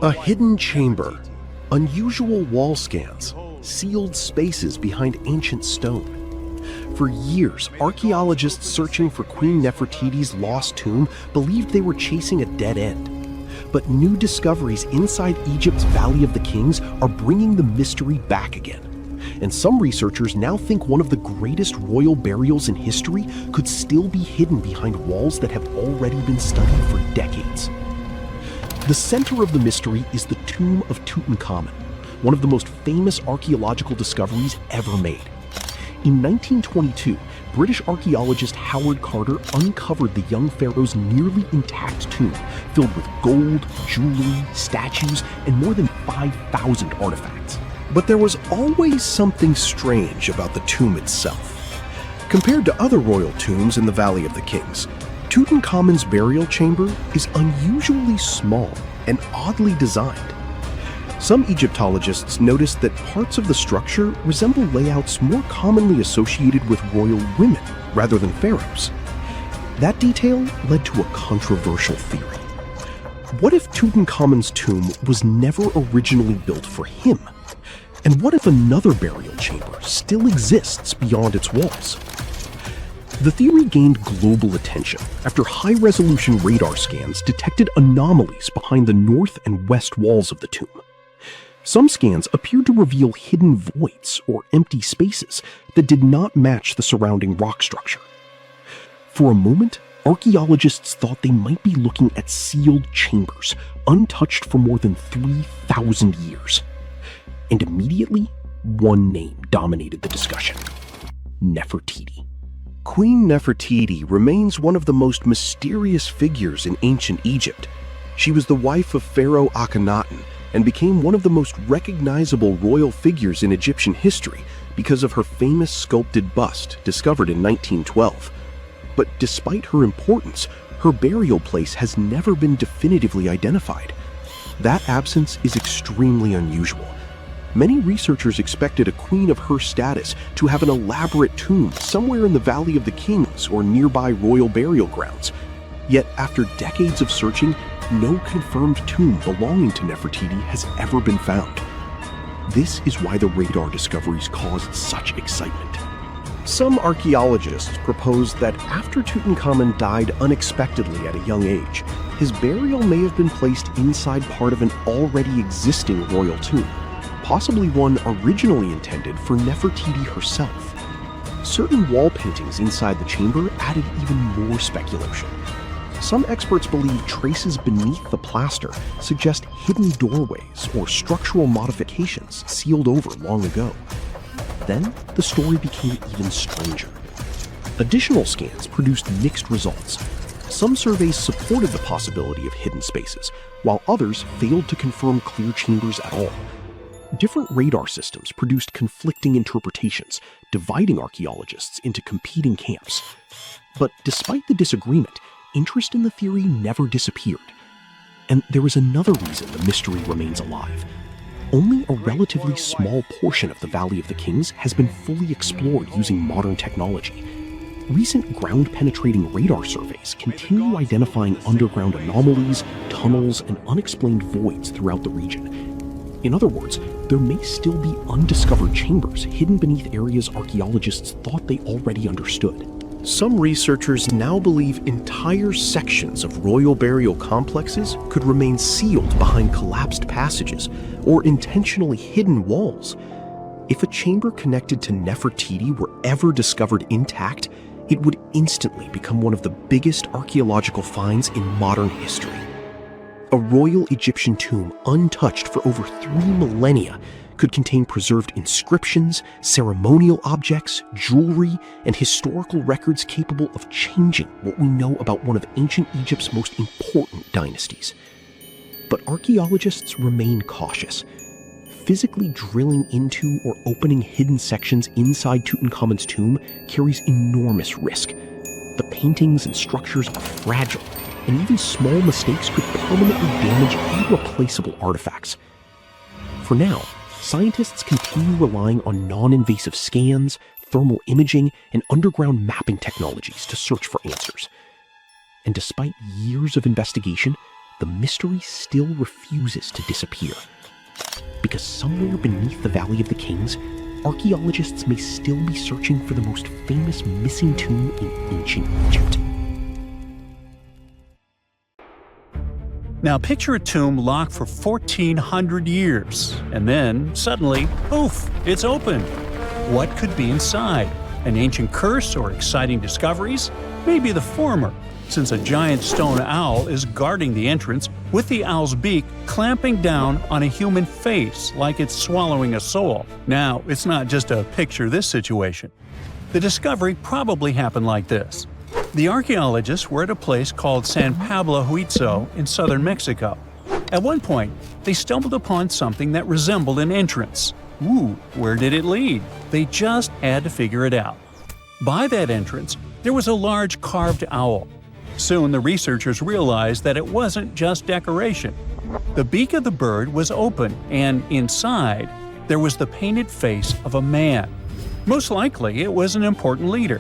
A hidden chamber, unusual wall scans, sealed spaces behind ancient stone. For years, archaeologists searching for Queen Nefertiti's lost tomb believed they were chasing a dead end. But new discoveries inside Egypt's Valley of the Kings are bringing the mystery back again. And some researchers now think one of the greatest royal burials in history could still be hidden behind walls that have already been studied for decades. The center of the mystery is the tomb of Tutankhamun, one of the most famous archaeological discoveries ever made. In 1922, British archaeologist Howard Carter uncovered the young pharaoh's nearly intact tomb, filled with gold, jewelry, statues, and more than 5,000 artifacts. But there was always something strange about the tomb itself. Compared to other royal tombs in the Valley of the Kings, Tutankhamun's burial chamber is unusually small and oddly designed. Some Egyptologists noticed that parts of the structure resemble layouts more commonly associated with royal women rather than pharaohs. That detail led to a controversial theory. What if Tutankhamun's tomb was never originally built for him? And what if another burial chamber still exists beyond its walls? The theory gained global attention after high-resolution radar scans detected anomalies behind the north and west walls of the tomb. Some scans appeared to reveal hidden voids or empty spaces that did not match the surrounding rock structure. For a moment, archaeologists thought they might be looking at sealed chambers, untouched for more than 3,000 years. And immediately, one name dominated the discussion: Nefertiti. Queen Nefertiti remains one of the most mysterious figures in ancient Egypt. She was the wife of Pharaoh Akhenaten and became one of the most recognizable royal figures in Egyptian history because of her famous sculpted bust discovered in 1912. But despite her importance, her burial place has never been definitively identified. That absence is extremely unusual. Many researchers expected a queen of her status to have an elaborate tomb somewhere in the Valley of the Kings or nearby royal burial grounds. Yet after decades of searching, no confirmed tomb belonging to Nefertiti has ever been found. This is why the radar discoveries caused such excitement. Some archaeologists propose that after Tutankhamun died unexpectedly at a young age, his burial may have been placed inside part of an already existing royal tomb, possibly one originally intended for Nefertiti herself. Certain wall paintings inside the chamber added even more speculation. Some experts believe traces beneath the plaster suggest hidden doorways or structural modifications sealed over long ago. Then, the story became even stranger. Additional scans produced mixed results. Some surveys supported the possibility of hidden spaces, while others failed to confirm clear chambers at all. Different radar systems produced conflicting interpretations, dividing archaeologists into competing camps. But despite the disagreement, interest in the theory never disappeared. And there is another reason the mystery remains alive. Only a relatively small portion of the Valley of the Kings has been fully explored using modern technology. Recent ground-penetrating radar surveys continue identifying underground anomalies, tunnels, and unexplained voids throughout the region. In other words, there may still be undiscovered chambers hidden beneath areas archaeologists thought they already understood. Some researchers now believe entire sections of royal burial complexes could remain sealed behind collapsed passages or intentionally hidden walls. If a chamber connected to Nefertiti were ever discovered intact, it would instantly become one of the biggest archaeological finds in modern history. A royal Egyptian tomb untouched for over 3 millennia could contain preserved inscriptions, ceremonial objects, jewelry, and historical records capable of changing what we know about one of ancient Egypt's most important dynasties. But archaeologists remain cautious. Physically drilling into or opening hidden sections inside Tutankhamun's tomb carries enormous risk. The paintings and structures are fragile, and even small mistakes could permanently damage irreplaceable artifacts. For now, scientists continue relying on non-invasive scans, thermal imaging, and underground mapping technologies to search for answers. And despite years of investigation, the mystery still refuses to disappear. Because somewhere beneath the Valley of the Kings, archaeologists may still be searching for the most famous missing tomb in ancient Egypt. Now picture a tomb locked for 1,400 years, and then, suddenly, poof, it's opened. What could be inside? An ancient curse or exciting discoveries? Maybe the former, since a giant stone owl is guarding the entrance with the owl's beak clamping down on a human face like it's swallowing a soul. Now, it's not just a picture this situation. The discovery probably happened like this. The archaeologists were at a place called San Pablo Huitzo in southern Mexico. At one point, they stumbled upon something that resembled an entrance. Ooh, where did it lead? They just had to figure it out. By that entrance, there was a large carved owl. Soon the researchers realized that it wasn't just decoration. The beak of the bird was open, and inside, there was the painted face of a man. Most likely, it was an important leader.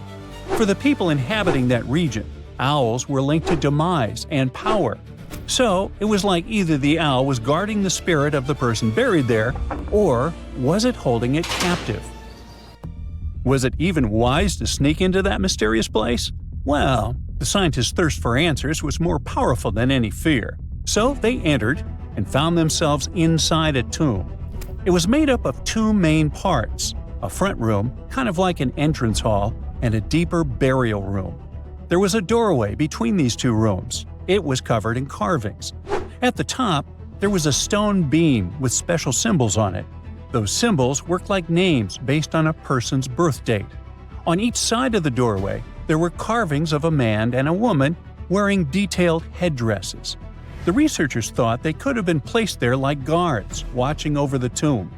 For the people inhabiting that region, owls were linked to demise and power. So, it was like either the owl was guarding the spirit of the person buried there, or was it holding it captive? Was it even wise to sneak into that mysterious place? Well, the scientists' thirst for answers was more powerful than any fear. So they entered and found themselves inside a tomb. It was made up of two main parts, a front room, kind of like an entrance hall, and a deeper burial room. There was a doorway between these two rooms. It was covered in carvings. At the top, there was a stone beam with special symbols on it. Those symbols worked like names based on a person's birth date. On each side of the doorway, there were carvings of a man and a woman wearing detailed headdresses. The researchers thought they could have been placed there like guards, watching over the tomb.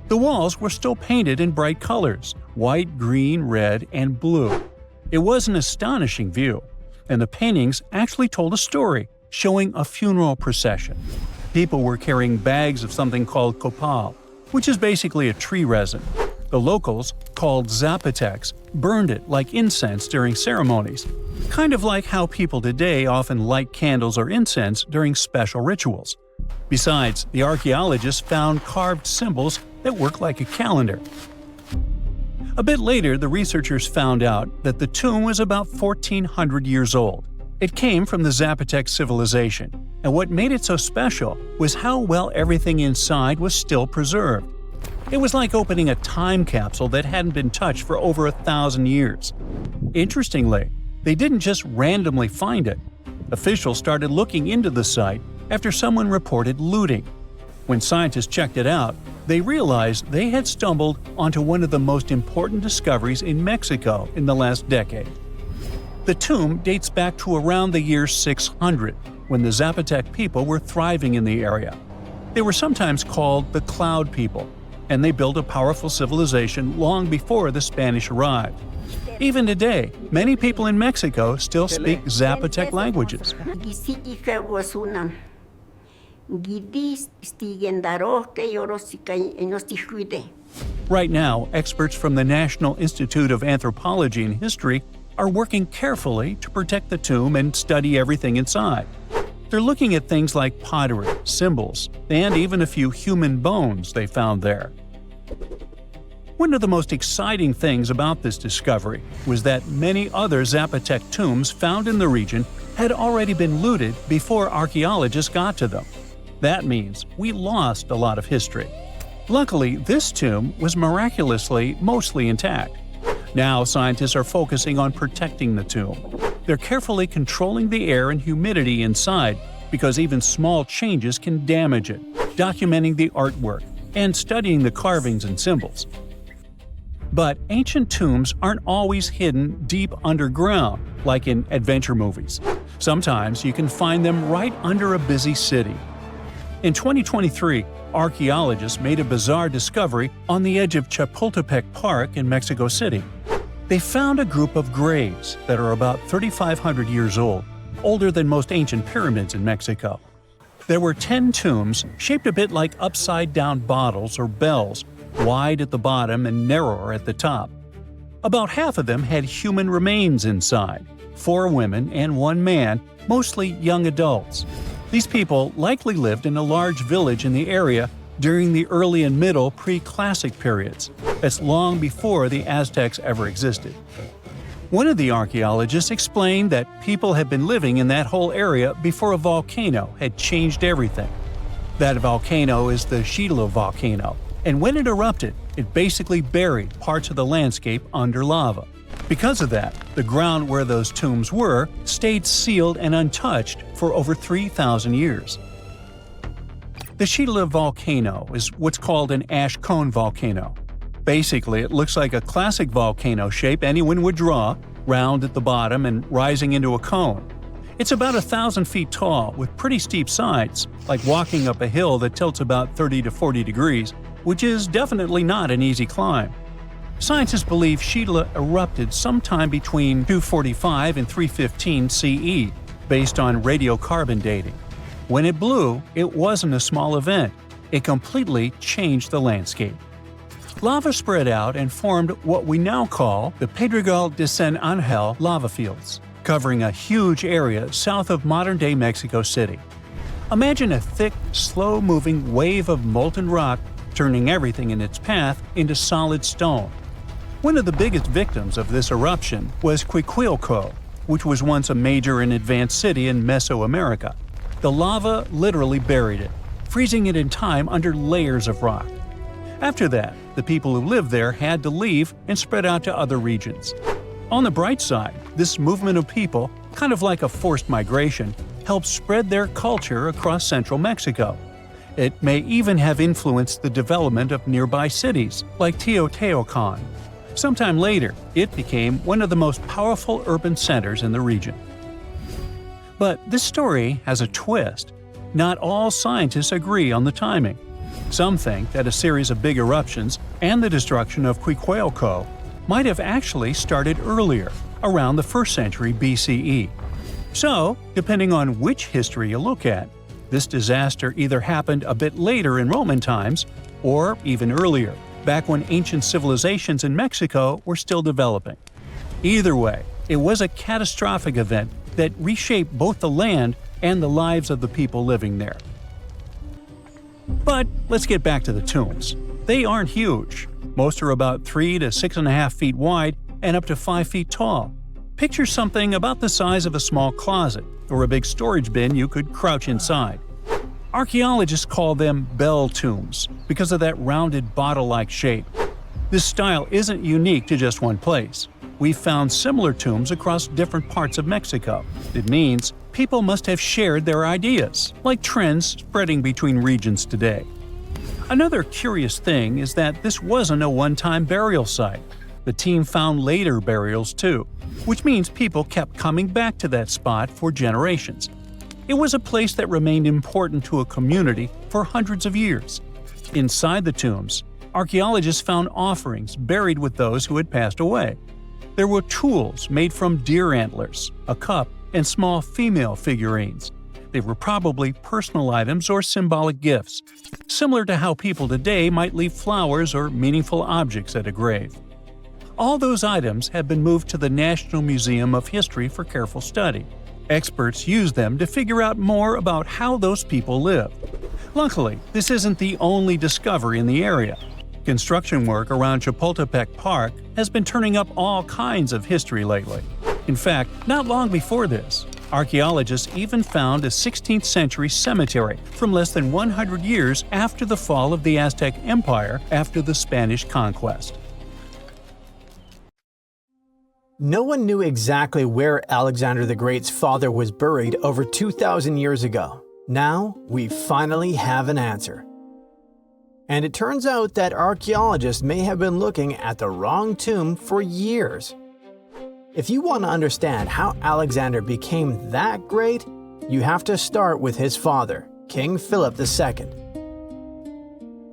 The walls were still painted in bright colors – white, green, red, and blue. It was an astonishing view, and the paintings actually told a story, showing a funeral procession. People were carrying bags of something called copal, which is basically a tree resin. The locals, called Zapotecs, burned it like incense during ceremonies, kind of like how people today often light candles or incense during special rituals. Besides, the archaeologists found carved symbols that work like a calendar. A bit later, the researchers found out that the tomb was about 1,400 years old. It came from the Zapotec civilization, and what made it so special was how well everything inside was still preserved. It was like opening a time capsule that hadn't been touched for over 1,000 years. Interestingly, they didn't just randomly find it. Officials started looking into the site after someone reported looting. When scientists checked it out, they realized they had stumbled onto one of the most important discoveries in Mexico in the last decade. The tomb dates back to around the year 600, when the Zapotec people were thriving in the area. They were sometimes called the Cloud People, and they built a powerful civilization long before the Spanish arrived. Even today, many people in Mexico still speak Zapotec languages. Right now, experts from the National Institute of Anthropology and History are working carefully to protect the tomb and study everything inside. They're looking at things like pottery, symbols, and even a few human bones they found there. One of the most exciting things about this discovery was that many other Zapotec tombs found in the region had already been looted before archaeologists got to them. That means we lost a lot of history. Luckily, this tomb was miraculously mostly intact. Now scientists are focusing on protecting the tomb. They're carefully controlling the air and humidity inside because even small changes can damage it, documenting the artwork, and studying the carvings and symbols. But ancient tombs aren't always hidden deep underground, like in adventure movies. Sometimes you can find them right under a busy city. In 2023, archaeologists made a bizarre discovery on the edge of Chapultepec Park in Mexico City. They found a group of graves that are about 3,500 years old, older than most ancient pyramids in Mexico. There were 10 tombs shaped a bit like upside-down bottles or bells, wide at the bottom and narrower at the top. About half of them had human remains inside, 4 women and 1 man, mostly young adults. These people likely lived in a large village in the area during the early and middle pre-classic periods. That's long before the Aztecs ever existed. One of the archaeologists explained that people had been living in that whole area before a volcano had changed everything. That volcano is the Chile volcano, and when it erupted, it basically buried parts of the landscape under lava. Because of that, the ground where those tombs were stayed sealed and untouched for over 3,000 years. The Chile volcano is what's called an ash cone volcano. Basically, it looks like a classic volcano shape anyone would draw, round at the bottom and rising into a cone. It's about 1,000 feet tall with pretty steep sides, like walking up a hill that tilts about 30 to 40 degrees, which is definitely not an easy climb. Scientists believe Chile erupted sometime between 245 and 315 CE, based on radiocarbon dating. When it blew, it wasn't a small event. It completely changed the landscape. Lava spread out and formed what we now call the Pedregal de San Angel lava fields, covering a huge area south of modern-day Mexico City. Imagine a thick, slow-moving wave of molten rock turning everything in its path into solid stone. One of the biggest victims of this eruption was Cuicuilco, which was once a major and advanced city in Mesoamerica. The lava literally buried it, freezing it in time under layers of rock. After that, the people who lived there had to leave and spread out to other regions. On the bright side, this movement of people, kind of like a forced migration, helped spread their culture across central Mexico. It may even have influenced the development of nearby cities, like Teotihuacan. Sometime later, it became one of the most powerful urban centers in the region. But this story has a twist. Not all scientists agree on the timing. Some think that a series of big eruptions and the destruction of Cuicuilco might have actually started earlier, around the 1st century BCE. So, depending on which history you look at, this disaster either happened a bit later in Roman times or even earlier, back when ancient civilizations in Mexico were still developing. Either way, it was a catastrophic event that reshaped both the land and the lives of the people living there. But let's get back to the tombs. They aren't huge. Most are about 3 to 6.5 feet wide and up to 5 feet tall. Picture something about the size of a small closet or a big storage bin you could crouch inside. Archaeologists call them bell tombs because of that rounded bottle-like shape. This style isn't unique to just one place. We've found similar tombs across different parts of Mexico. It means people must have shared their ideas, like trends spreading between regions today. Another curious thing is that this wasn't a one-time burial site. The team found later burials too, which means people kept coming back to that spot for generations. It was a place that remained important to a community for hundreds of years. Inside the tombs, archaeologists found offerings buried with those who had passed away. There were tools made from deer antlers, a cup, and small female figurines. They were probably personal items or symbolic gifts, similar to how people today might leave flowers or meaningful objects at a grave. All those items have been moved to the National Museum of History for careful study. Experts use them to figure out more about how those people lived. Luckily, this isn't the only discovery in the area. Construction work around Zapotec Park has been turning up all kinds of history lately. In fact, not long before this, archaeologists even found a 16th century cemetery from less than 100 years after the fall of the Aztec Empire after the Spanish conquest. No one knew exactly where Alexander the Great's father was buried over 2,000 years ago. Now, we finally have an answer. And it turns out that archaeologists may have been looking at the wrong tomb for years. If you want to understand how Alexander became that great, you have to start with his father, King Philip II.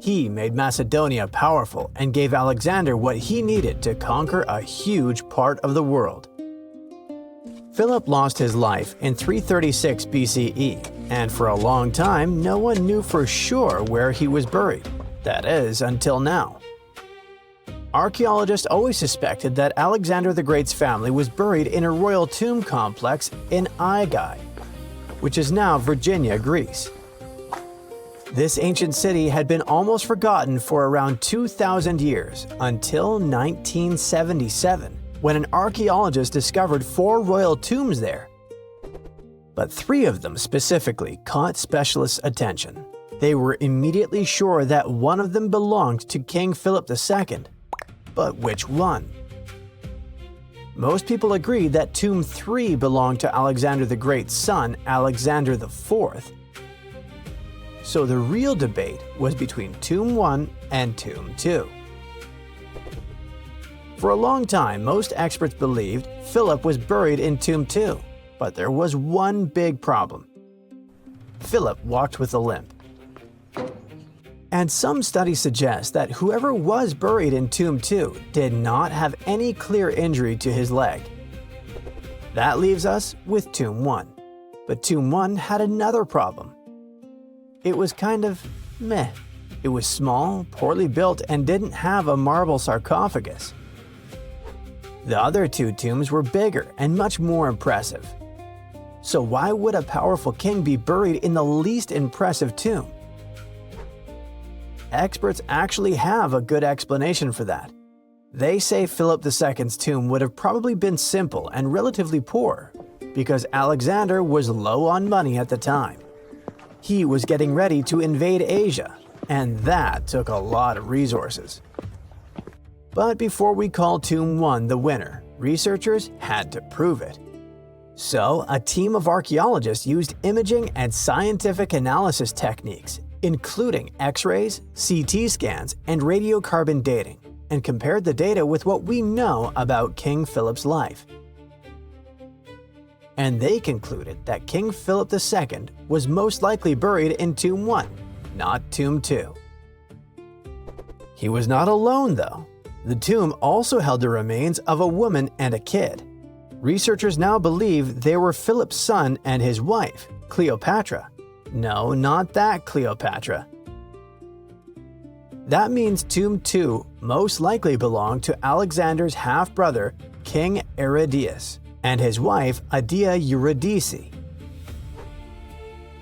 He made Macedonia powerful and gave Alexander what he needed to conquer a huge part of the world. Philip lost his life in 336 BCE, and for a long time no one knew for sure where he was buried. That is, until now. Archaeologists always suspected that Alexander the Great's family was buried in a royal tomb complex in Aigai. which is now Virginia, Greece. This ancient city had been almost forgotten for around 2,000 years until 1977, when an archaeologist discovered 4 royal tombs there. But 3 of them specifically caught specialists' attention. They were immediately sure that one of them belonged to King Philip II. But which one? Most people agreed that Tomb 3 belonged to Alexander the Great's son, Alexander IV. So the real debate was between Tomb 1 and Tomb 2. For a long time, most experts believed Philip was buried in Tomb 2, but there was one big problem. Philip walked with a limp. And some studies suggest that whoever was buried in Tomb 2 did not have any clear injury to his leg. That leaves us with Tomb 1. But Tomb 1 had another problem. It was kind of meh. It was small, poorly built, and didn't have a marble sarcophagus. The other 2 tombs were bigger and much more impressive. So why would a powerful king be buried in the least impressive tomb? Experts actually have a good explanation for that. They say Philip II's tomb would have probably been simple and relatively poor, because Alexander was low on money at the time. He was getting ready to invade Asia, and that took a lot of resources. But before we call Tomb 1 the winner, researchers had to prove it. So, a team of archaeologists used imaging and scientific analysis techniques, including X-rays, CT scans, and radiocarbon dating, and compared the data with what we know about King Philip's life. And they concluded that King Philip II was most likely buried in Tomb 1, not Tomb 2. He was not alone, though. The tomb also held the remains of a woman and a kid. Researchers now believe they were Philip's son and his wife, Cleopatra. No, not that Cleopatra. That means Tomb 2 most likely belonged to Alexander's half-brother, King Aridaeus, and his wife, Adia Eurydice.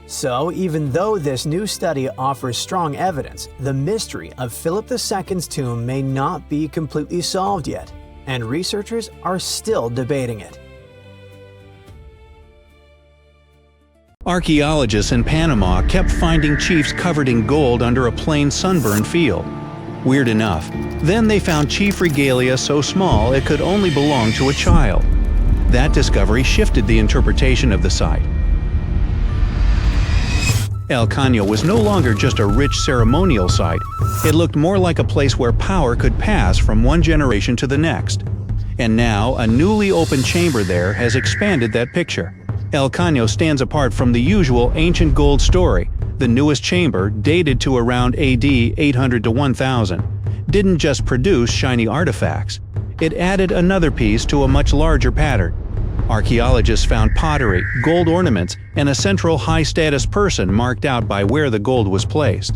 So, even though this new study offers strong evidence, the mystery of Philip II's tomb may not be completely solved yet, and researchers are still debating it. Archaeologists in Panama kept finding chiefs covered in gold under a plain sunburned field. Weird enough, then they found chief regalia so small it could only belong to a child. That discovery shifted the interpretation of the site. El Caño was no longer just a rich ceremonial site. It looked more like a place where power could pass from one generation to the next. And now, a newly opened chamber there has expanded that picture. El Caño stands apart from the usual ancient gold story. The newest chamber, dated to around AD 800 to 1000, didn't just produce shiny artifacts. It added another piece to a much larger pattern. Archaeologists found pottery, gold ornaments, and a central high-status person marked out by where the gold was placed.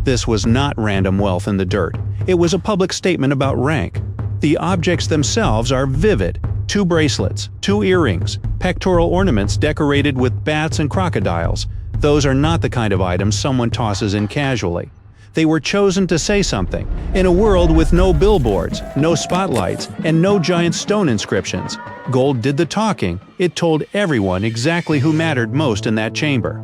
This was not random wealth in the dirt. It was a public statement about rank. The objects themselves are vivid. 2 bracelets, 2 earrings, pectoral ornaments decorated with bats and crocodiles. Those are not the kind of items someone tosses in casually. They were chosen to say something. In a world with no billboards, no spotlights, and no giant stone inscriptions, gold did the talking. It told everyone exactly who mattered most in that chamber.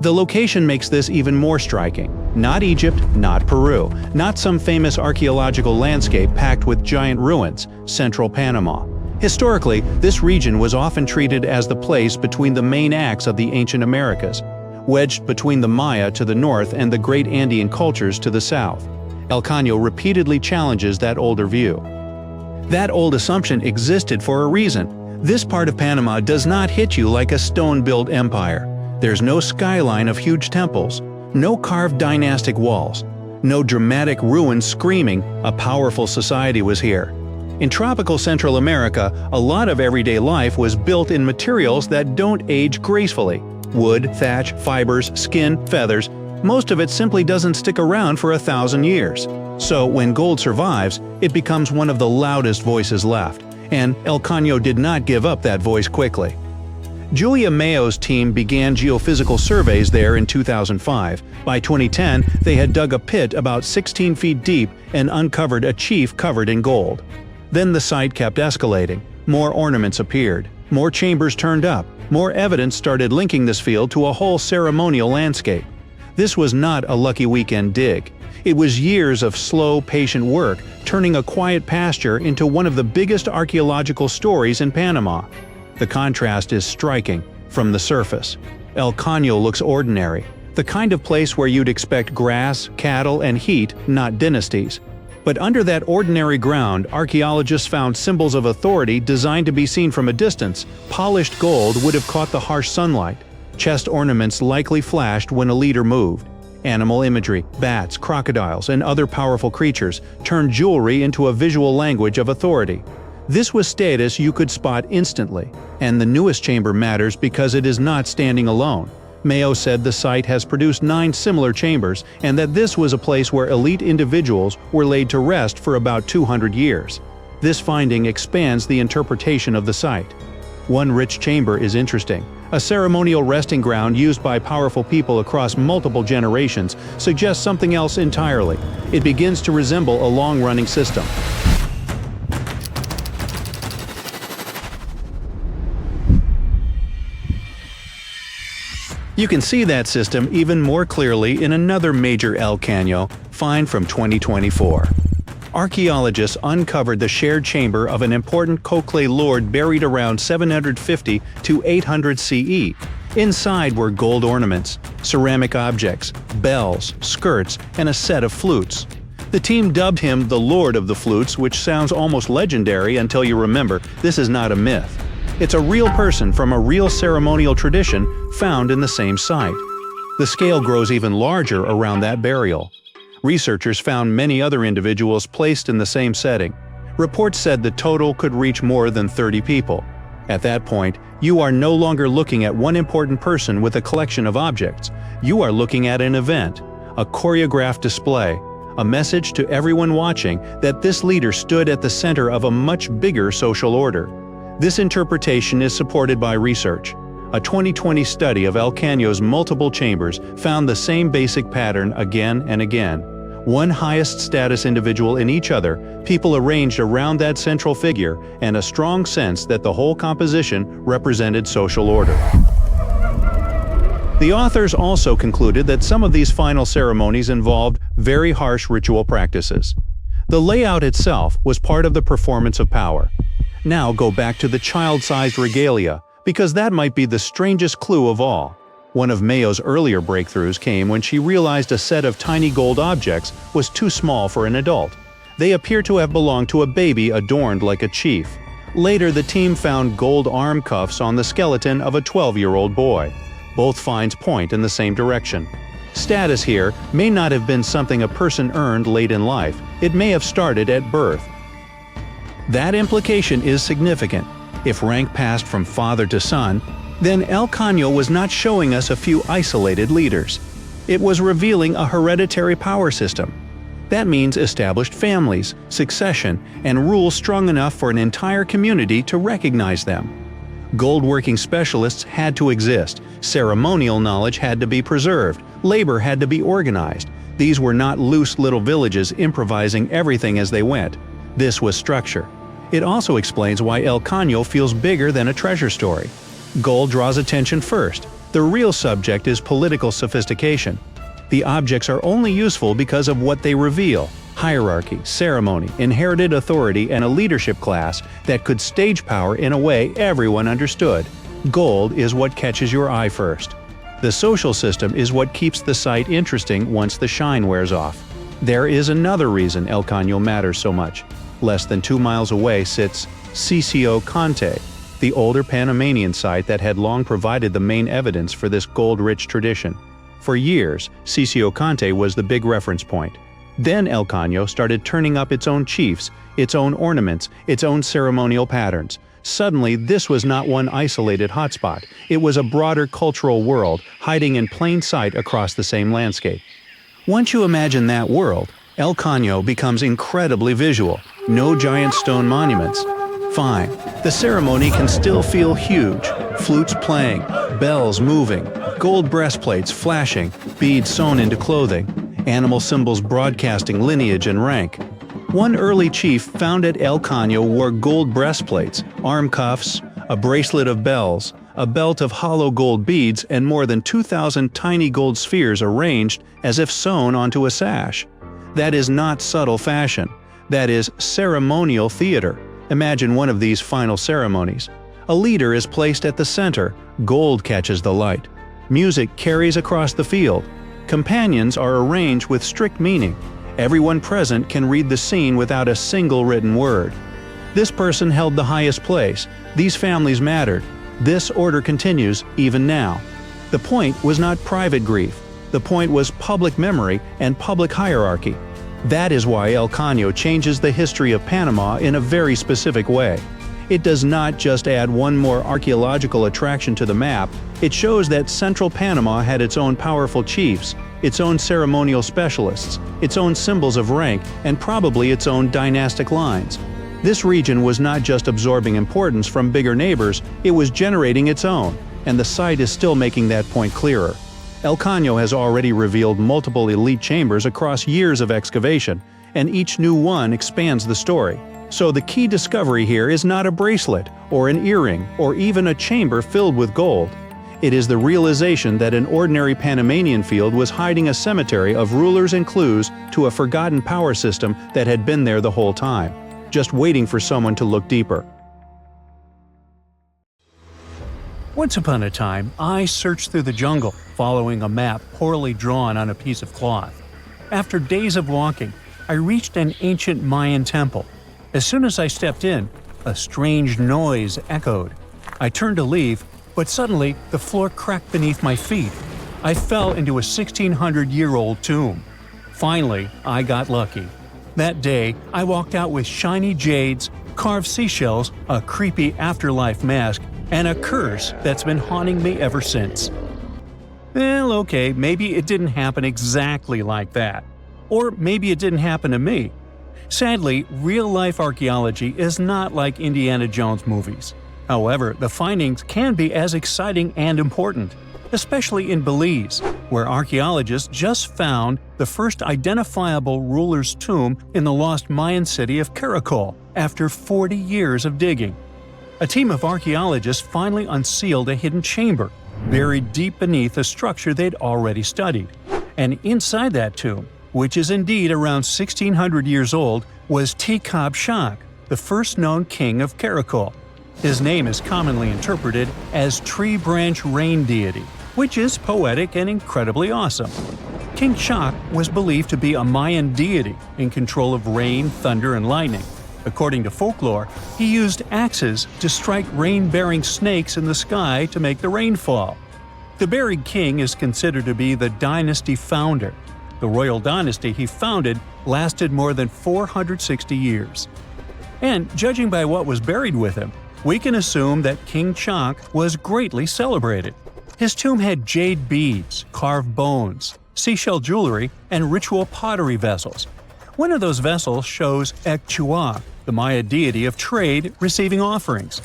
The location makes this even more striking. Not Egypt, not Peru, not some famous archaeological landscape packed with giant ruins, central Panama. Historically, this region was often treated as the place between the main acts of the ancient Americas, wedged between the Maya to the north and the great Andean cultures to the south. El Caño repeatedly challenges that older view. That old assumption existed for a reason. This part of Panama does not hit you like a stone-built empire. There's no skyline of huge temples, no carved dynastic walls, no dramatic ruins screaming a powerful society was here. In tropical Central America, a lot of everyday life was built in materials that don't age gracefully. Wood, thatch, fibers, skin, feathers. Most of it simply doesn't stick around for 1,000 years. So when gold survives, it becomes one of the loudest voices left. And El Caño did not give up that voice quickly. Julia Mayo's team began geophysical surveys there in 2005. By 2010, they had dug a pit about 16 feet deep and uncovered a chief covered in gold. Then the site kept escalating. More ornaments appeared. More chambers turned up. More evidence started linking this field to a whole ceremonial landscape. This was not a lucky weekend dig. It was years of slow, patient work, turning a quiet pasture into one of the biggest archaeological stories in Panama. The contrast is striking. From the surface, El Caño looks ordinary, the kind of place where you'd expect grass, cattle, and heat, not dynasties. But under that ordinary ground, archaeologists found symbols of authority designed to be seen from a distance. Polished gold would have caught the harsh sunlight. Chest ornaments likely flashed when a leader moved. Animal imagery, bats, crocodiles, and other powerful creatures turned jewelry into a visual language of authority. This was status you could spot instantly, and the newest chamber matters because it is not standing alone. Mayo said the site has produced 9 similar chambers and that this was a place where elite individuals were laid to rest for about 200 years. This finding expands the interpretation of the site. One rich chamber is interesting. A ceremonial resting ground used by powerful people across multiple generations suggests something else entirely. It begins to resemble a long-running system. You can see that system even more clearly in another major El Caño find from 2024. Archaeologists uncovered the shared chamber of an important Cocle lord buried around 750 to 800 CE. Inside were gold ornaments, ceramic objects, bells, skirts, and a set of flutes. The team dubbed him the Lord of the Flutes, which sounds almost legendary until you remember this is not a myth. It's a real person from a real ceremonial tradition found in the same site. The scale grows even larger around that burial. Researchers found many other individuals placed in the same setting. Reports said the total could reach more than 30 people. At that point, you are no longer looking at one important person with a collection of objects. You are looking at an event, a choreographed display, a message to everyone watching that this leader stood at the center of a much bigger social order. This interpretation is supported by research. A 2020 study of El Caño's multiple chambers found the same basic pattern again and again. One highest status individual in each other, people arranged around that central figure, and a strong sense that the whole composition represented social order. The authors also concluded that some of these final ceremonies involved very harsh ritual practices. The layout itself was part of the performance of power. Now go back to the child-sized regalia, because that might be the strangest clue of all. One of Mayo's earlier breakthroughs came when she realized a set of tiny gold objects was too small for an adult. They appear to have belonged to a baby adorned like a chief. Later, the team found gold arm cuffs on the skeleton of a 12-year-old boy. Both finds point in the same direction. Status here may not have been something a person earned late in life. It may have started at birth. That implication is significant. If rank passed from father to son, then El Caño was not showing us a few isolated leaders. It was revealing a hereditary power system. That means established families, succession, and rules strong enough for an entire community to recognize them. Gold-working specialists had to exist, ceremonial knowledge had to be preserved, labor had to be organized. These were not loose little villages improvising everything as they went. This was structure. It also explains why El Caño feels bigger than a treasure story. Gold draws attention first. The real subject is political sophistication. The objects are only useful because of what they reveal: hierarchy, ceremony, inherited authority, and a leadership class that could stage power in a way everyone understood. Gold is what catches your eye first. The social system is what keeps the site interesting once the shine wears off. There is another reason El Caño matters so much. Less than 2 miles away sits Caño, the older Panamanian site that had long provided the main evidence for this gold-rich tradition. For years, Caño was the big reference point. Then El Caño started turning up its own chiefs, its own ornaments, its own ceremonial patterns. Suddenly, this was not one isolated hotspot. It was a broader cultural world, hiding in plain sight across the same landscape. Once you imagine that world, El Caño becomes incredibly visual. No giant stone monuments. Fine, the ceremony can still feel huge. Flutes playing, bells moving, gold breastplates flashing, beads sewn into clothing, animal symbols broadcasting lineage and rank. One early chief found at El Caño wore gold breastplates, arm cuffs, a bracelet of bells, a belt of hollow gold beads, and more than 2,000 tiny gold spheres arranged as if sewn onto a sash. That is not subtle fashion. That is ceremonial theater. Imagine one of these final ceremonies. A leader is placed at the center, gold catches the light. Music carries across the field. Companions are arranged with strict meaning. Everyone present can read the scene without a single written word. This person held the highest place. These families mattered. This order continues even now. The point was not private grief. The point was public memory and public hierarchy. That is why El Caño changes the history of Panama in a very specific way. It does not just add one more archaeological attraction to the map, it shows that central Panama had its own powerful chiefs, its own ceremonial specialists, its own symbols of rank, and probably its own dynastic lines. This region was not just absorbing importance from bigger neighbors, it was generating its own, and the site is still making that point clearer. El Caño has already revealed multiple elite chambers across years of excavation, and each new one expands the story. So the key discovery here is not a bracelet, or an earring, or even a chamber filled with gold. It is the realization that an ordinary Panamanian field was hiding a cemetery of rulers and clues to a forgotten power system that had been there the whole time, just waiting for someone to look deeper. Once upon a time, I searched through the jungle, following a map poorly drawn on a piece of cloth. After days of walking, I reached an ancient Mayan temple. As soon as I stepped in, a strange noise echoed. I turned to leave, but suddenly the floor cracked beneath my feet. I fell into a 1,600-year-old tomb. Finally, I got lucky. That day, I walked out with shiny jades, carved seashells, a creepy afterlife mask, and a curse that's been haunting me ever since. Well, okay, maybe it didn't happen exactly like that. Or maybe it didn't happen to me. Sadly, real-life archaeology is not like Indiana Jones movies. However, the findings can be as exciting and important, especially in Belize, where archaeologists just found the first identifiable ruler's tomb in the lost Mayan city of Caracol after 40 years of digging. A team of archaeologists finally unsealed a hidden chamber, buried deep beneath a structure they'd already studied. And inside that tomb, which is indeed around 1,600 years old, was Tikab Shak, the first known king of Caracol. His name is commonly interpreted as Tree Branch Rain Deity, which is poetic and incredibly awesome. King Shak was believed to be a Mayan deity in control of rain, thunder, and lightning. According to folklore, he used axes to strike rain-bearing snakes in the sky to make the rain fall. The buried king is considered to be the dynasty founder. The royal dynasty he founded lasted more than 460 years. And judging by what was buried with him, we can assume that King Shak was greatly celebrated. His tomb had jade beads, carved bones, seashell jewelry, and ritual pottery vessels. One of those vessels shows Ekchua, the Maya deity of trade, receiving offerings.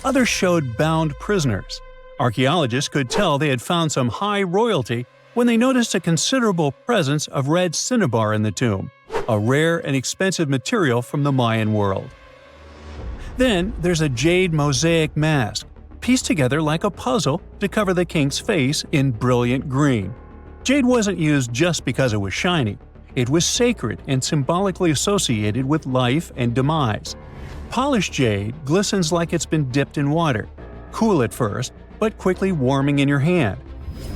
Others showed bound prisoners. Archaeologists could tell they had found some high royalty when they noticed a considerable presence of red cinnabar in the tomb, a rare and expensive material from the Mayan world. Then there's a jade mosaic mask, pieced together like a puzzle to cover the king's face in brilliant green. Jade wasn't used just because it was shiny. It was sacred and symbolically associated with life and demise. Polished jade glistens like it's been dipped in water, cool at first, but quickly warming in your hand.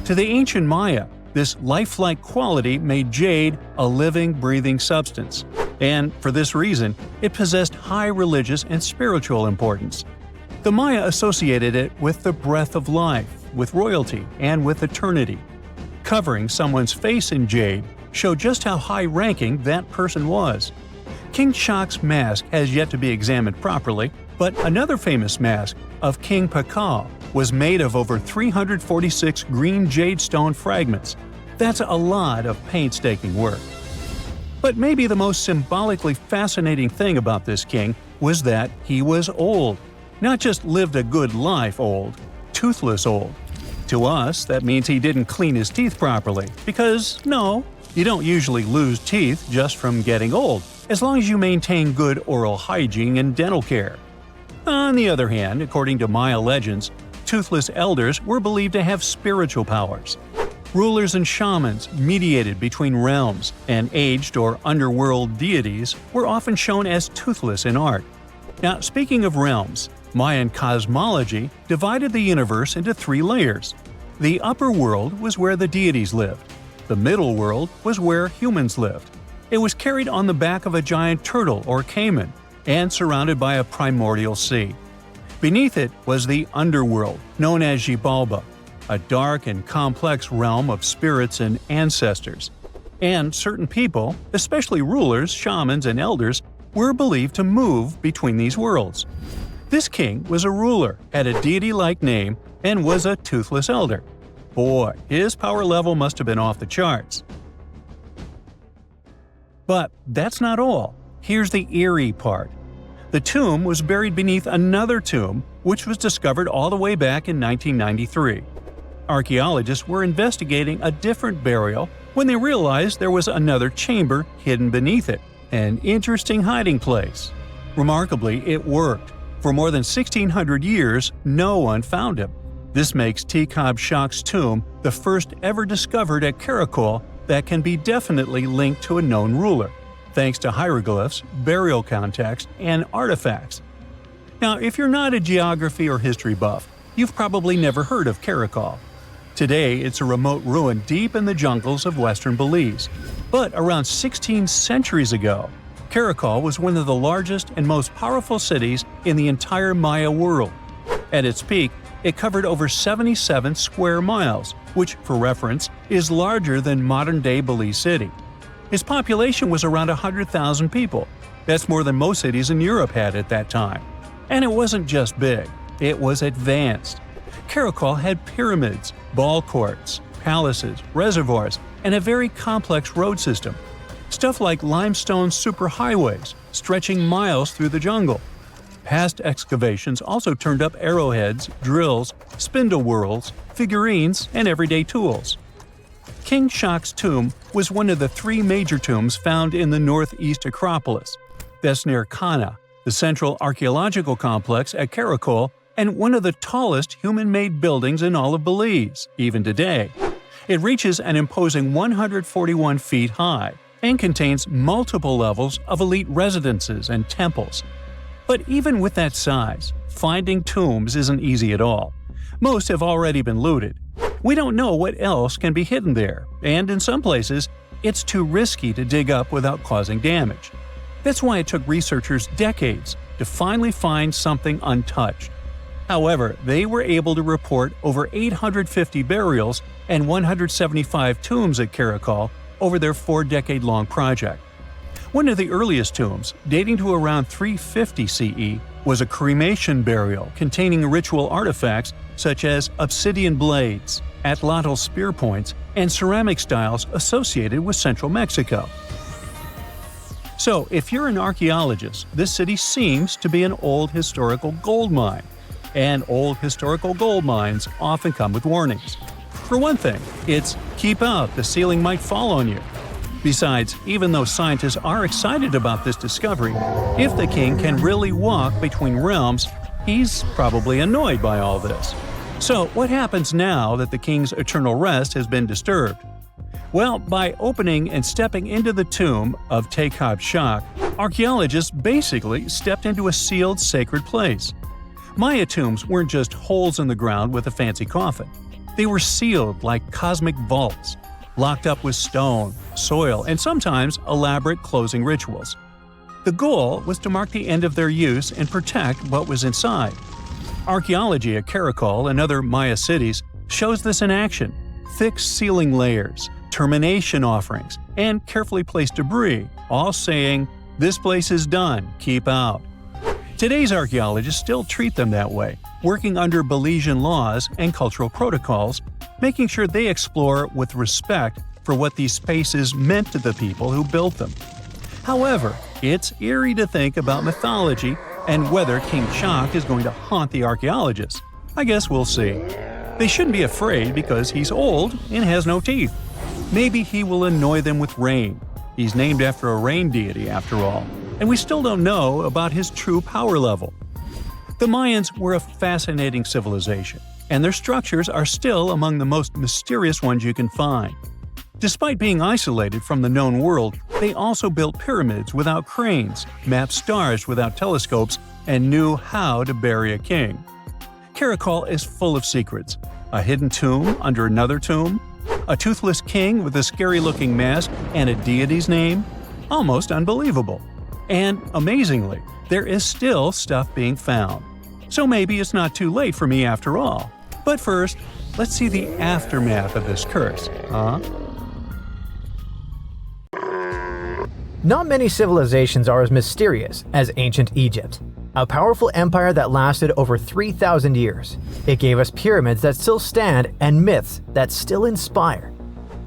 To the ancient Maya, this lifelike quality made jade a living, breathing substance. And for this reason, it possessed high religious and spiritual importance. The Maya associated it with the breath of life, with royalty, and with eternity. Covering someone's face in jade showed just how high-ranking that person was. King Shak's mask has yet to be examined properly, but another famous mask of King Pakal was made of over 346 green jade stone fragments. That's a lot of painstaking work. But maybe the most symbolically fascinating thing about this king was that he was old. Not just lived a good life old, toothless old. To us, that means he didn't clean his teeth properly, because no, you don't usually lose teeth just from getting old, as long as you maintain good oral hygiene and dental care. On the other hand, according to Maya legends, toothless elders were believed to have spiritual powers. Rulers and shamans mediated between realms, and aged or underworld deities were often shown as toothless in art. Now, speaking of realms, Mayan cosmology divided the universe into 3 layers. The upper world was where the deities lived. The middle world was where humans lived. It was carried on the back of a giant turtle or caiman, and surrounded by a primordial sea. Beneath it was the underworld, known as Xibalba, a dark and complex realm of spirits and ancestors. And certain people, especially rulers, shamans, and elders, were believed to move between these worlds. This king was a ruler, had a deity-like name, and was a toothless elder. Boy, his power level must have been off the charts. But that's not all. Here's the eerie part. The tomb was buried beneath another tomb, which was discovered all the way back in 1993. Archaeologists were investigating a different burial when they realized there was another chamber hidden beneath it, an interesting hiding place. Remarkably, it worked. For more than 1,600 years, no one found him. This makes Tekhab Shak's tomb the first ever discovered at Caracol that can be definitely linked to a known ruler, thanks to hieroglyphs, burial context, and artifacts. Now, if you're not a geography or history buff, you've probably never heard of Caracol. Today, it's a remote ruin deep in the jungles of western Belize. But around 16 centuries ago, Caracol was one of the largest and most powerful cities in the entire Maya world. At its peak, it covered over 77 square miles, which, for reference, is larger than modern-day Belize City. Its population was around 100,000 people. That's more than most cities in Europe had at that time. And it wasn't just big, it was advanced. Caracol had pyramids, ball courts, palaces, reservoirs, and a very complex road system. Stuff like limestone superhighways stretching miles through the jungle. Past excavations also turned up arrowheads, drills, spindle whorls, figurines, and everyday tools. King Shak's tomb was one of the 3 major tombs found in the northeast Acropolis. That's near Caño, the central archaeological complex at Caracol, and one of the tallest human-made buildings in all of Belize, even today. It reaches an imposing 141 feet high and contains multiple levels of elite residences and temples. But even with that size, finding tombs isn't easy at all. Most have already been looted. We don't know what else can be hidden there, and in some places, it's too risky to dig up without causing damage. That's why it took researchers decades to finally find something untouched. However, they were able to report over 850 burials and 175 tombs at Caracol over their 4-decade-long project. One of the earliest tombs, dating to around 350 CE, was a cremation burial containing ritual artifacts such as obsidian blades, atlatl spear points, and ceramic styles associated with central Mexico. So, if you're an archaeologist, this city seems to be an old historical gold mine. And old historical gold mines often come with warnings. For one thing, it's keep out, the ceiling might fall on you. Besides, even though scientists are excited about this discovery, if the king can really walk between realms, he's probably annoyed by all this. So what happens now that the king's eternal rest has been disturbed? Well, by opening and stepping into the tomb of Tekhab Shak, archaeologists basically stepped into a sealed sacred place. Maya tombs weren't just holes in the ground with a fancy coffin. They were sealed like cosmic vaults, locked up with stone, soil, and sometimes elaborate closing rituals. The goal was to mark the end of their use and protect what was inside. Archaeology at Caracol and other Maya cities shows this in action: thick ceiling layers, termination offerings, and carefully placed debris, all saying, "This place is done, keep out." Today's archaeologists still treat them that way, working under Belizean laws and cultural protocols, making sure they explore with respect for what these spaces meant to the people who built them. However, it's eerie to think about mythology and whether King Chak is going to haunt the archaeologists. I guess we'll see. They shouldn't be afraid because he's old and has no teeth. Maybe he will annoy them with rain. He's named after a rain deity, after all, and we still don't know about his true power level. The Mayans were a fascinating civilization, and their structures are still among the most mysterious ones you can find. Despite being isolated from the known world, they also built pyramids without cranes, mapped stars without telescopes, and knew how to bury a king. Caracol is full of secrets. A hidden tomb under another tomb, a toothless king with a scary-looking mask and a deity's name. Almost unbelievable. And amazingly, there is still stuff being found. So maybe it's not too late for me after all. But first, let's see the aftermath of this curse, huh? Not many civilizations are as mysterious as ancient Egypt. A powerful empire that lasted over 3,000 years. It gave us pyramids that still stand and myths that still inspire.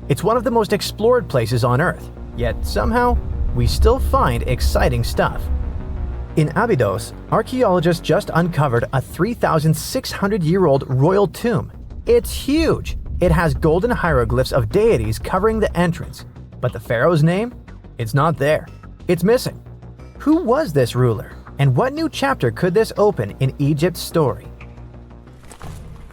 It's one of the most explored places on Earth, yet somehow, we still find exciting stuff. In Abydos, archaeologists just uncovered a 3,600-year-old royal tomb. It's huge! It has golden hieroglyphs of deities covering the entrance. But the pharaoh's name? It's not there. It's missing. Who was this ruler? And what new chapter could this open in Egypt's story?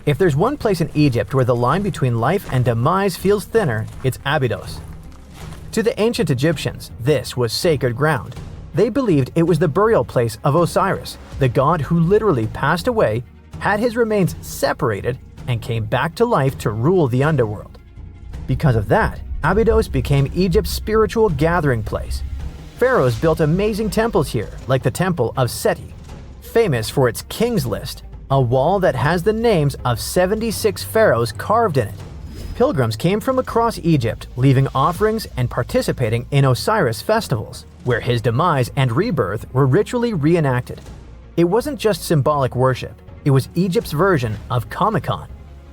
If there's one place in Egypt where the line between life and demise feels thinner, it's Abydos. To the ancient Egyptians, this was sacred ground. They believed it was the burial place of Osiris, the god who literally passed away, had his remains separated, and came back to life to rule the underworld. Because of that, Abydos became Egypt's spiritual gathering place. Pharaohs built amazing temples here, like the Temple of Seti, famous for its King's List, a wall that has the names of 76 pharaohs carved in it. Pilgrims came from across Egypt, leaving offerings and participating in Osiris festivals, where his demise and rebirth were ritually reenacted. It wasn't just symbolic worship, it was Egypt's version of Comic-Con.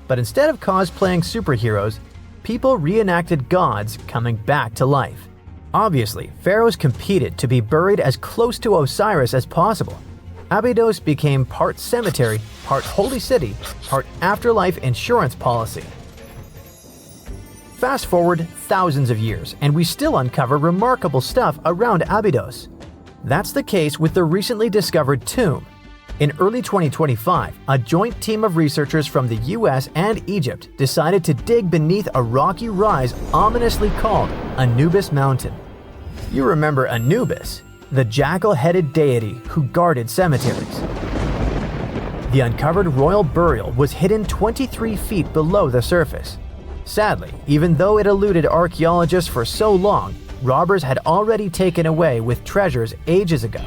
But instead of cosplaying superheroes, people reenacted gods coming back to life. Obviously, pharaohs competed to be buried as close to Osiris as possible. Abydos became part cemetery, part holy city, part afterlife insurance policy. Fast forward thousands of years, and we still uncover remarkable stuff around Abydos. That's the case with the recently discovered tomb. In early 2025, a joint team of researchers from the US and Egypt decided to dig beneath a rocky rise ominously called Anubis Mountain. You remember Anubis, the jackal-headed deity who guarded cemeteries. The uncovered royal burial was hidden 23 feet below the surface. Sadly, even though it eluded archaeologists for so long, robbers had already taken away with treasures ages ago.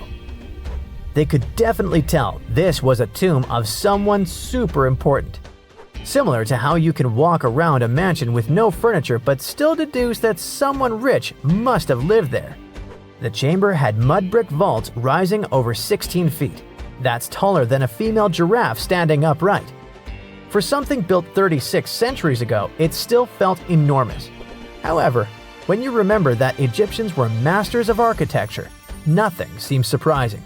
They could definitely tell this was a tomb of someone super important. Similar to how you can walk around a mansion with no furniture but still deduce that someone rich must have lived there. The chamber had mud brick vaults rising over 16 feet. That's taller than a female giraffe standing upright. For something built 36 centuries ago, it still felt enormous. However, when you remember that Egyptians were masters of architecture, nothing seems surprising.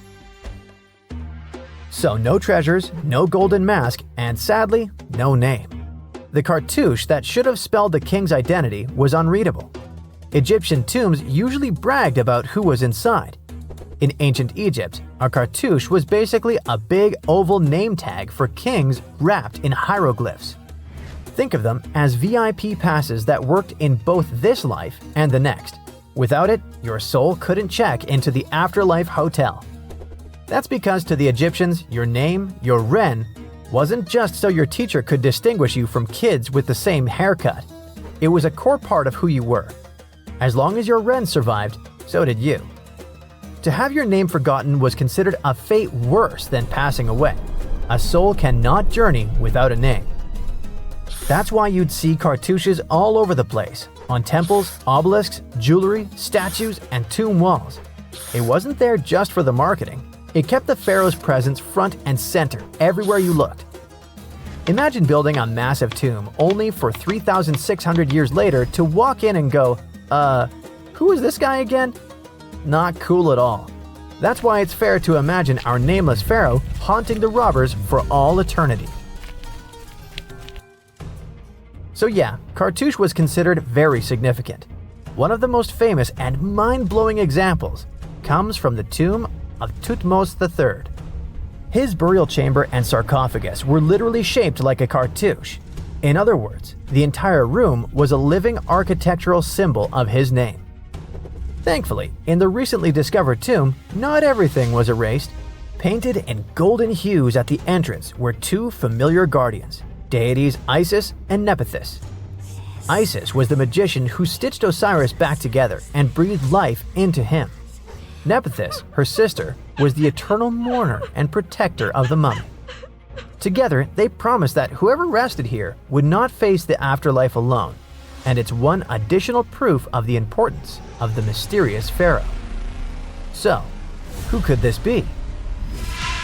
So no treasures, no golden mask, and sadly, no name. The cartouche that should have spelled the king's identity was unreadable. Egyptian tombs usually bragged about who was inside. In ancient Egypt, a cartouche was basically a big oval name tag for kings wrapped in hieroglyphs. Think of them as VIP passes that worked in both this life and the next. Without it, your soul couldn't check into the afterlife hotel. That's because to the Egyptians, your name, your ren, wasn't just so your teacher could distinguish you from kids with the same haircut. It was a core part of who you were. As long as your ren survived, so did you. To have your name forgotten was considered a fate worse than passing away. A soul cannot journey without a name. That's why you'd see cartouches all over the place, on temples, obelisks, jewelry, statues, and tomb walls. It wasn't there just for the marketing. It kept the pharaoh's presence front and center everywhere you looked. Imagine building a massive tomb only for 3,600 years later to walk in and go, who is this guy again? Not cool at all. That's why it's fair to imagine our nameless pharaoh haunting the robbers for all eternity. So yeah, Cartouche was considered very significant. One of the most famous and mind-blowing examples comes from the tomb of Thutmose III. His burial chamber and sarcophagus were literally shaped like a cartouche. In other words, the entire room was a living architectural symbol of his name. Thankfully, in the recently discovered tomb, not everything was erased. Painted in golden hues at the entrance were two familiar guardians, deities Isis and Nephthys. Isis was the magician who stitched Osiris back together and breathed life into him. Nephthys, her sister, was the eternal mourner and protector of the mummy. Together, they promised that whoever rested here would not face the afterlife alone, and it's one additional proof of the importance of the mysterious pharaoh. So, who could this be?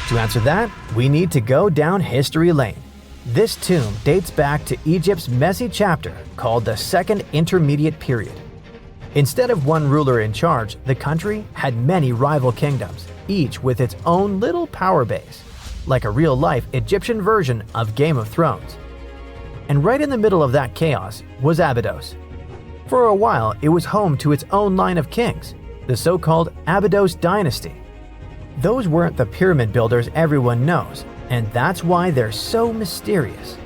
To answer that, we need to go down history lane. This tomb dates back to Egypt's messy chapter called the Second Intermediate Period. Instead of one ruler in charge, the country had many rival kingdoms, each with its own little power base, like a real-life Egyptian version of Game of Thrones. And right in the middle of that chaos was Abydos. For a while, it was home to its own line of kings, the so-called Abydos dynasty. Those weren't the pyramid builders everyone knows, and that's why they're so mysterious.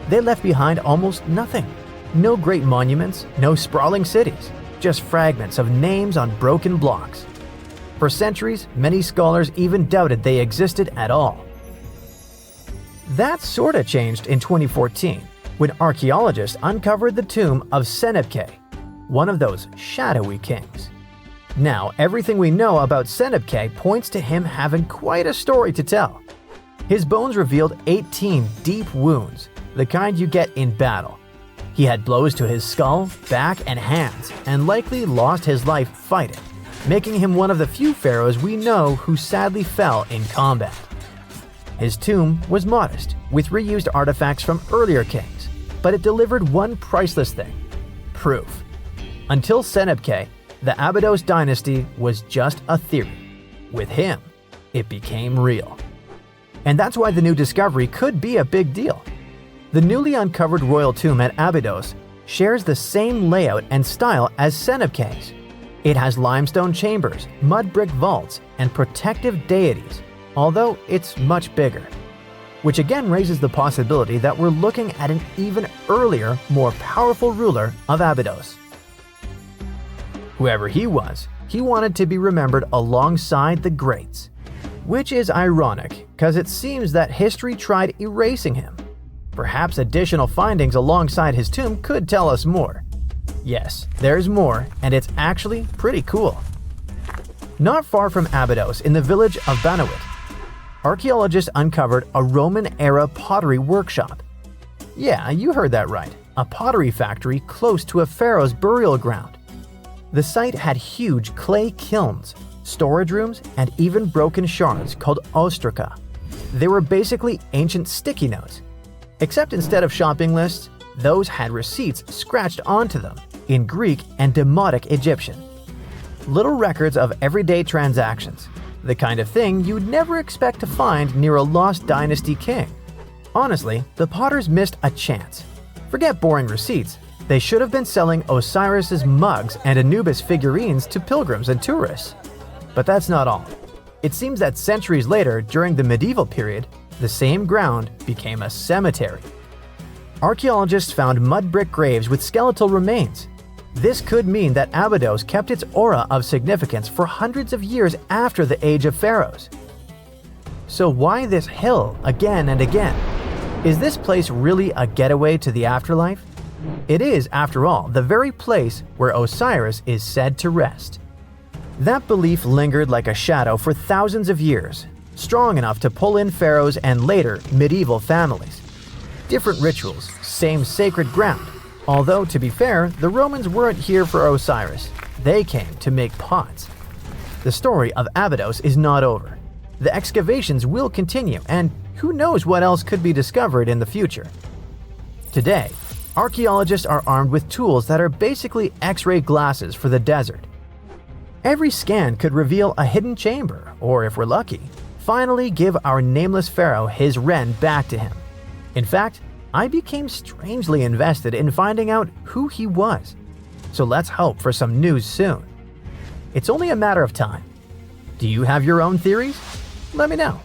They left behind almost nothing. No great monuments, no sprawling cities, just fragments of names on broken blocks. For centuries, many scholars even doubted they existed at all. That sorta changed in 2014, when archaeologists uncovered the tomb of Senebkay, one of those shadowy kings. Now, everything we know about Senebkay points to him having quite a story to tell. His bones revealed 18 deep wounds, the kind you get in battle. He had blows to his skull, back, and hands, and likely lost his life fighting, making him one of the few pharaohs we know who sadly fell in combat. His tomb was modest, with reused artifacts from earlier kings, but it delivered one priceless thing: proof. Until Senebkay, the Abydos dynasty was just a theory. With him, it became real. And that's why the new discovery could be a big deal. The newly uncovered royal tomb at Abydos shares the same layout and style as Senebkay's. It has limestone chambers, mud brick vaults, and protective deities, although it's much bigger. Which again raises the possibility that we're looking at an even earlier, more powerful ruler of Abydos. Whoever he was, he wanted to be remembered alongside the greats. Which is ironic, because it seems that history tried erasing him. Perhaps additional findings alongside his tomb could tell us more. Yes, there's more, and it's actually pretty cool. Not far from Abydos, in the village of Banawit, archaeologists uncovered a Roman-era pottery workshop. Yeah, you heard that right, a pottery factory close to a pharaoh's burial ground. The site had huge clay kilns, storage rooms, and even broken shards called ostraca. They were basically ancient sticky notes. Except instead of shopping lists, those had receipts scratched onto them in Greek and Demotic Egyptian. Little records of everyday transactions, the kind of thing you'd never expect to find near a lost dynasty king. Honestly, the potters missed a chance. Forget boring receipts, they should have been selling Osiris's mugs and Anubis figurines to pilgrims and tourists. But that's not all. It seems that centuries later, during the medieval period, the same ground became a cemetery. Archaeologists found mud brick graves with skeletal remains. This could mean that Abydos kept its aura of significance for hundreds of years after the age of pharaohs. So why this hill again and again? Is this place really a getaway to the afterlife? It is, after all, the very place where Osiris is said to rest. That belief lingered like a shadow for thousands of years, strong enough to pull in pharaohs and later medieval families. Different rituals, same sacred ground. Although, to be fair, the Romans weren't here for Osiris. They came to make pots. The story of Abydos is not over. The excavations will continue, and who knows what else could be discovered in the future. Today, archaeologists are armed with tools that are basically X-ray glasses for the desert. Every scan could reveal a hidden chamber, or if we're lucky, finally give our nameless pharaoh his Ren back to him. In fact, I became strangely invested in finding out who he was. So let's hope for some news soon. It's only a matter of time. Do you have your own theories? Let me know.